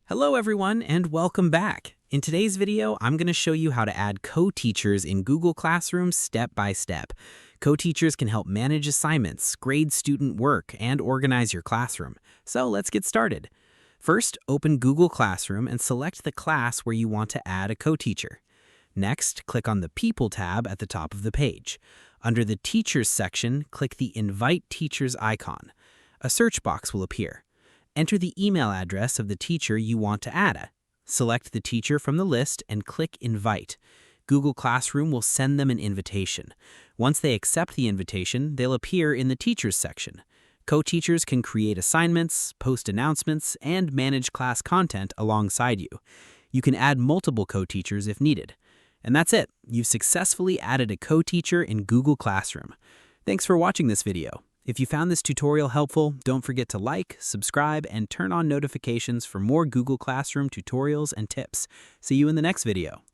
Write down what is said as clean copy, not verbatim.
Hello everyone and welcome back. In today's video, I'm going to show you how to add co-teachers in Google Classroom step by step. Co-teachers can help manage assignments, grade student work, and organize your classroom. So let's get started. First, open Google Classroom and select the class where you want to add a co-teacher. Next, click on the People tab at the top of the page. Under the Teachers section, click the Invite Teachers icon. A search box will appear. Enter the email address of the teacher you want to add. Select the teacher from the list and click Invite. Google Classroom will send them an invitation. Once they accept the invitation, they'll appear in the Teachers section. Co-teachers can create assignments, post announcements, and manage class content alongside you. You can add multiple co-teachers if needed. And that's it. You've successfully added a co-teacher in Google Classroom. Thanks for watching this video. If you found this tutorial helpful, don't forget to like, subscribe, and turn on notifications for more Google Classroom tutorials and tips. See you in the next video.